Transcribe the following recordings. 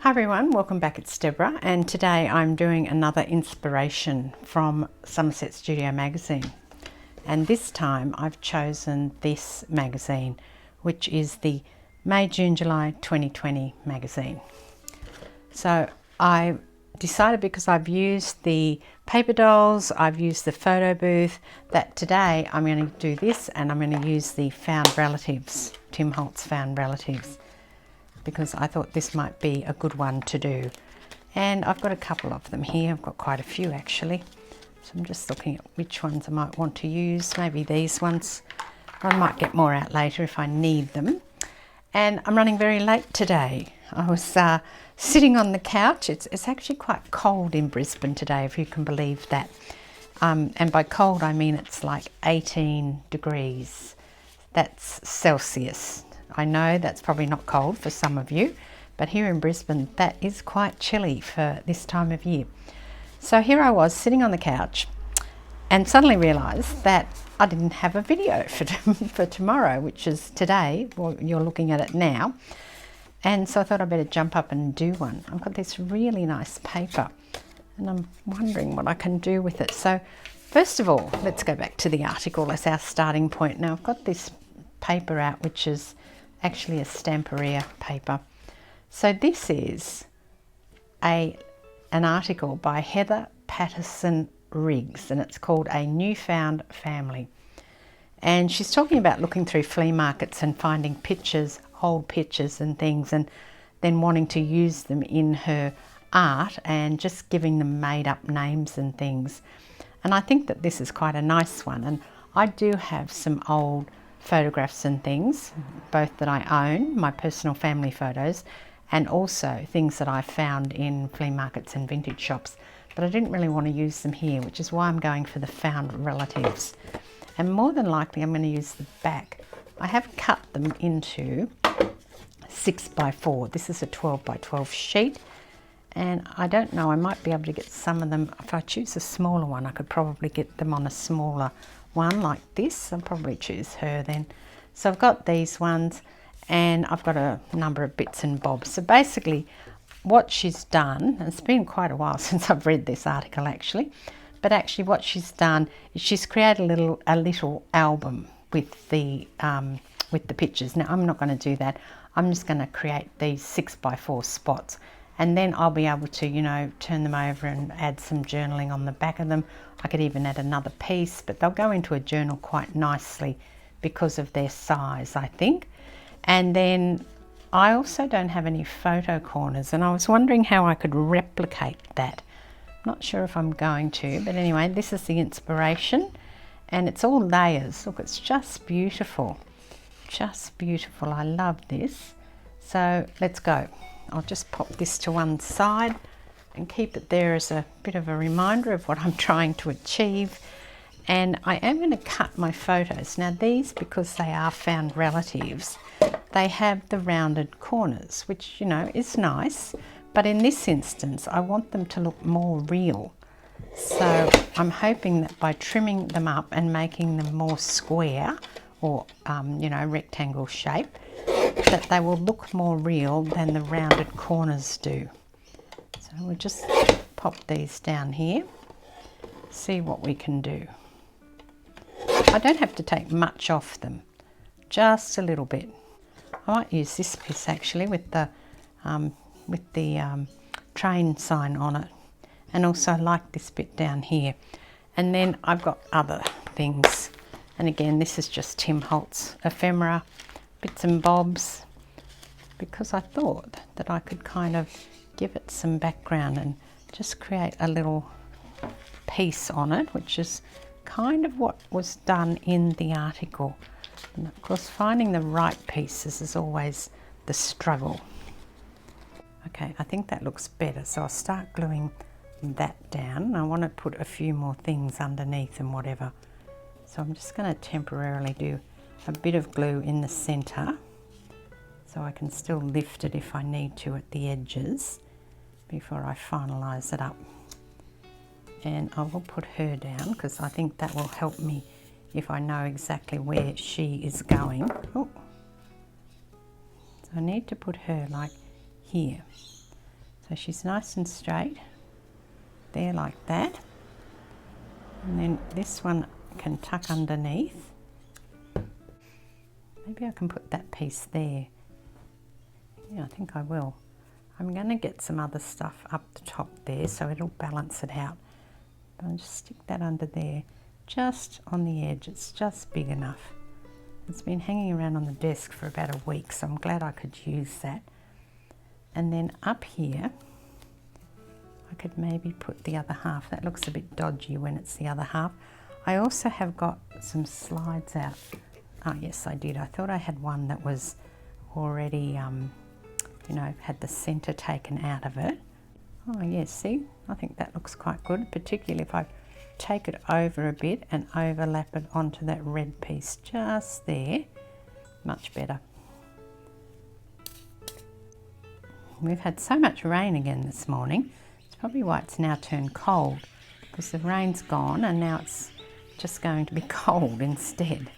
Hi everyone, welcome back. It's Deborah, and today I'm doing another inspiration from Somerset Studio Magazine, and this time I've chosen this magazine, which is the May, June, July 2020 magazine. So I decided, because I've used the paper dolls, I've used the photo booth, that today I'm going to do this, and I'm going to use the Found Relatives, Tim Holtz Found Relatives, because I thought this might be a good one to do. And I've got a couple of them here. I've got quite a few actually. So I'm just looking at which ones I might want to use. Maybe these ones. I might get more out later if I need them. And I'm running very late today. I was sitting on the couch. It's actually quite cold in Brisbane today, if you can believe that. And by cold I mean it's like 18 degrees. That's Celsius. I know that's probably not cold for some of you, but here in Brisbane that is quite chilly for this time of year. So here I was sitting on the couch and suddenly realised that I didn't have a video for tomorrow, which is today. Well, you're looking at it now. And so I thought I'd better jump up and do one. I've got this really nice paper and I'm wondering what I can do with it. So first of all, let's go back to the article as our starting point. Now I've got this paper out, which is actually a Stamperia paper. So this is an article by Heather Patterson Riggs, and it's called A Newfound Family. And she's talking about looking through flea markets and finding pictures, old pictures and things, and then wanting to use them in her art and just giving them made up names and things. And I think that this is quite a nice one. And I do have some old photographs and things, both that I own, my personal family photos, and also things that I found in flea markets and vintage shops, but I didn't really want to use them here, which is why I'm going for the Found Relatives. And more than likely I'm going to use the back. I have cut them into 6x4. This is a 12x12 sheet, and I don't know, I might be able to get some of them. If I choose a smaller one, I could probably get them on a smaller one like this. I'll probably choose her then. So I've got these ones, and I've got a number of bits and bobs. So basically what she's done, and it's been quite a while since I've read this article actually, but actually what she's done is she's created a little album with the pictures. Now I'm not going to do that. I'm just going to create these 6x4 spots, and then I'll be able to, you know, turn them over and add some journaling on the back of them. I could even add another piece, but they'll go into a journal quite nicely because of their size, I think. And then I also don't have any photo corners, and I was wondering how I could replicate that. Not sure if I'm going to, but anyway, this is the inspiration, and it's all layers. Look, it's just beautiful. Just beautiful. I love this. So let's go. I'll just pop this to one side and keep it there as a bit of a reminder of what I'm trying to achieve. And I am going to cut my photos. Now these, because they are found relatives, they have the rounded corners, which, you know, is nice. But in this instance, I want them to look more real. So I'm hoping that by trimming them up and making them more square or, you know, rectangle shape, that they will look more real than the rounded corners do. So we'll just pop these down here, see what we can do. I don't have to take much off them, just a little bit. I might use this piece actually with the train sign on it, and also like this bit down here. And then I've got other things, and again this is just Tim Holtz ephemera, bits and bobs, because I thought that I could kind of give it some background and just create a little piece on it, which is kind of what was done in the article. And of course finding the right pieces is always the struggle. Okay, I think that looks better, so I'll start gluing that down. I want to put a few more things underneath and whatever, so I'm just going to temporarily do a bit of glue in the center so I can still lift it if I need to at the edges before I finalize it up. And I will put her down because I think that will help me if I know exactly where she is going. Oh. So I need to put her like here. So she's nice and straight there like that. And then this one can tuck underneath. Maybe I can put that piece there. Yeah, I think I will. I'm going to get some other stuff up the top there so it'll balance it out. But I'll just stick that under there, just on the edge. It's just big enough. It's been hanging around on the desk for about a week, so I'm glad I could use that. And then up here, I could maybe put the other half. That looks a bit dodgy when it's the other half. I also have got some slides out. Oh yes, I did. I thought I had one that was already, you know, had the centre taken out of it. Oh yes, see, I think that looks quite good, particularly if I take it over a bit and overlap it onto that red piece just there. Much better. We've had so much rain again this morning. It's probably why it's now turned cold, because the rain's gone and now it's just going to be cold instead.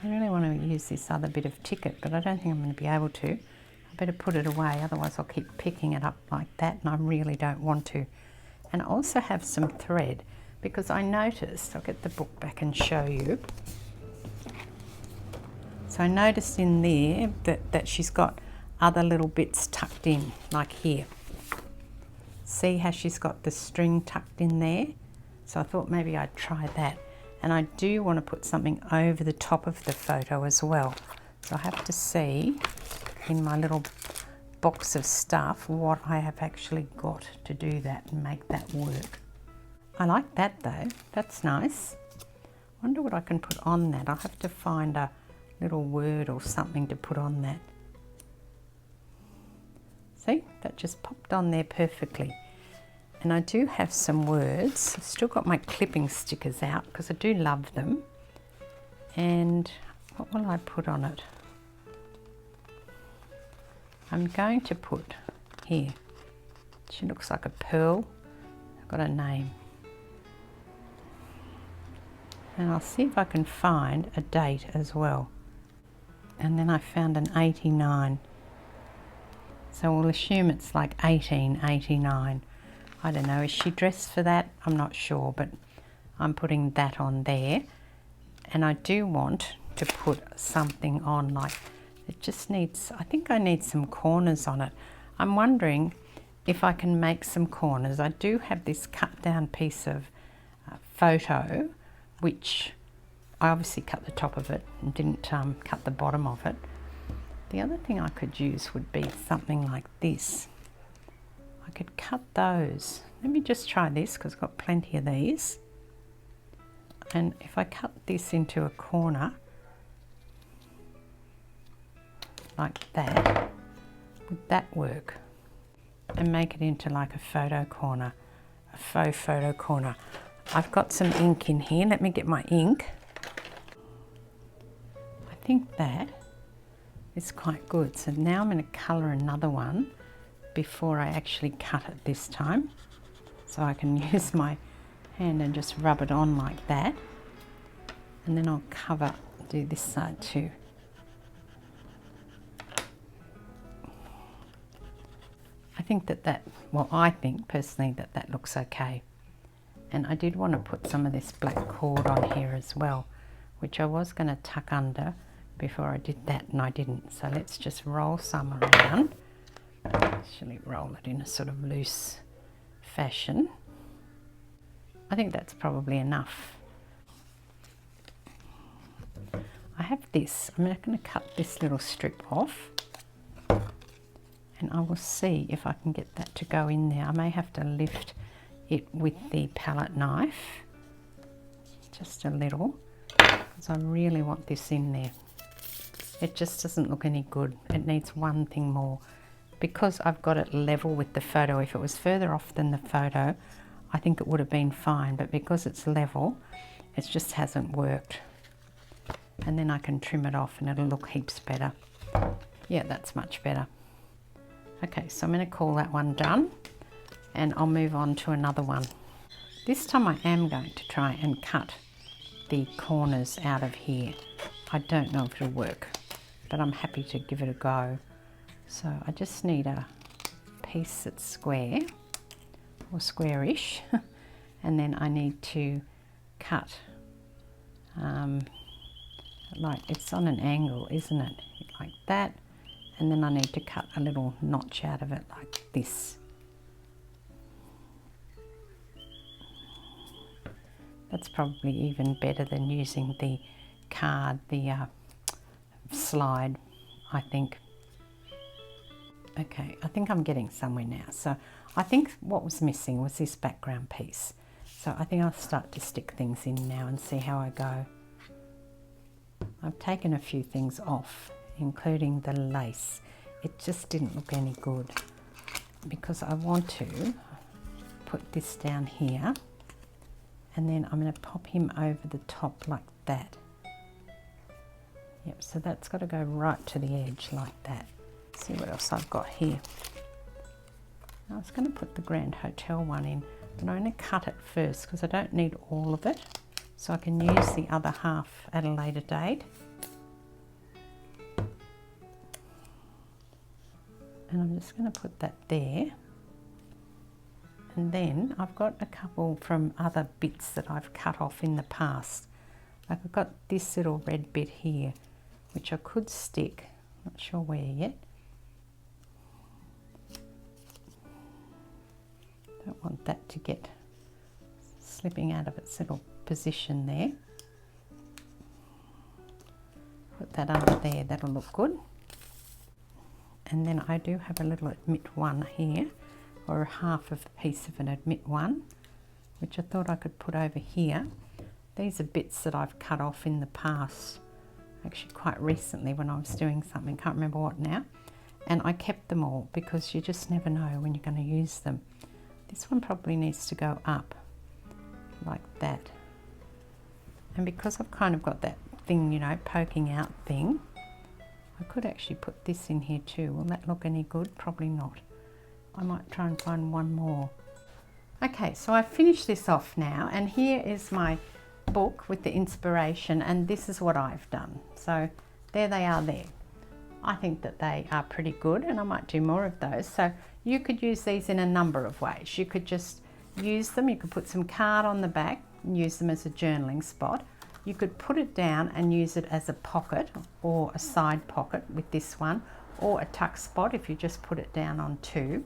I really want to use this other bit of ticket, but I don't think I'm going to be able to. I better put it away, otherwise I'll keep picking it up like that, and I really don't want to. And I also have some thread, because I noticed, I'll get the book back and show you. So I noticed in there that she's got other little bits tucked in, like here. See how she's got the string tucked in there? So I thought maybe I'd try that. And I do want to put something over the top of the photo as well. So I have to see in my little box of stuff what I have actually got to do that and make that work. I like that though, that's nice. Wonder what I can put on that. I'll have to find a little word or something to put on that. See, that just popped on there perfectly. And I do have some words. I've still got my clipping stickers out because I do love them. And what will I put on it? I'm going to put here. She looks like a pearl. I've got a name. And I'll see if I can find a date as well. And then I found an 89. So we'll assume it's like 1889. I don't know, is she dressed for that? I'm not sure, but I'm putting that on there. And I do want to put something on, like, it just needs, I think I need some corners on it. I'm wondering if I can make some corners. I do have this cut down piece of photo, which I obviously cut the top of it and didn't cut the bottom of it. The other thing I could use would be something like this. I could cut those. Let me just try this because I've got plenty of these. And if I cut this into a corner like that, would that work? And make it into like a photo corner, a faux photo corner. I've got some ink in here. Let me get my ink. I think that is quite good. So now I'm going to colour another one before I actually cut it this time. So I can use my hand and just rub it on like that. And then I'll do this side too. I think I think personally that looks okay. And I did want to put some of this black cord on here as well, which I was going to tuck under before I did that, and I didn't. So let's just roll some around. Actually roll it in a sort of loose fashion. I think that's probably enough. I have this. I'm not going to cut this little strip off, and I will see if I can get that to go in there. I may have to lift it with the palette knife just a little, because I really want this in there. It just doesn't look any good. It needs one thing more. Because I've got it level with the photo, if it was further off than the photo, I think it would have been fine, but because it's level, it just hasn't worked. And then I can trim it off and it'll look heaps better. Yeah, that's much better. Okay, so I'm going to call that one done, and I'll move on to another one. This time I am going to try and cut the corners out of here. I don't know if it'll work. but I'm happy to give it a go. So I just need a piece that's square or squarish and then I need to cut like it's on an angle, isn't it? Like that, and then I need to cut a little notch out of it like this. That's probably even better than using the card, the slide, I think. Okay, I think I'm getting somewhere now. So I think what was missing was this background piece. So I think I'll start to stick things in now and see how I go. I've taken a few things off, including the lace. It just didn't look any good because I want to put this down here and then I'm going to pop him over the top like that. Yep, so that's got to go right to the edge like that. Let's see what else I've got here. I was going to put the Grand Hotel one in, but I'm going to cut it first because I don't need all of it, so I can use the other half at a later date. And I'm just going to put that there. And then I've got a couple from other bits that I've cut off in the past. Like I've got this little red bit here, which I could stick, not sure where yet. Don't want that to get slipping out of its little position there. Put that under there, that'll look good. And then I do have a little admit one here, or half of a piece of an admit one, which I thought I could put over here. These are bits that I've cut off in the past, actually quite recently when I was doing something, can't remember what now. And I kept them all because you just never know when you're going to use them. This one probably needs to go up like that. And because I've kind of got that thing, you know, poking out thing, I could actually put this in here too. Will that look any good? Probably not. I might try and find one more. Okay, so I've finished this off now, and here is my book with the inspiration, and this is what I've done. So there they are there. I think that they are pretty good, and I might do more of those. So you could use these in a number of ways. You could just use them, you could put some card on the back and use them as a journaling spot. You could put it down and use it as a pocket or a side pocket with this one, or a tuck spot if you just put it down on two.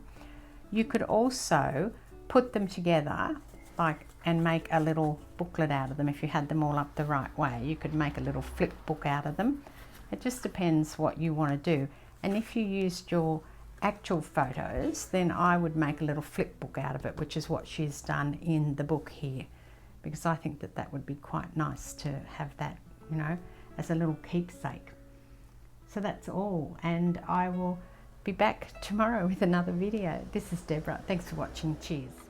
You could also put them together like and make a little booklet out of them if you had them all up the right way. You could make a little flip book out of them. It just depends what you want to do. And if you used your actual photos, then I would make a little flip book out of it, which is what she's done in the book here, because I think that that would be quite nice to have that, you know, as a little keepsake. So that's all, and I will be back tomorrow with another video. This is Deborah. Thanks for watching. Cheers.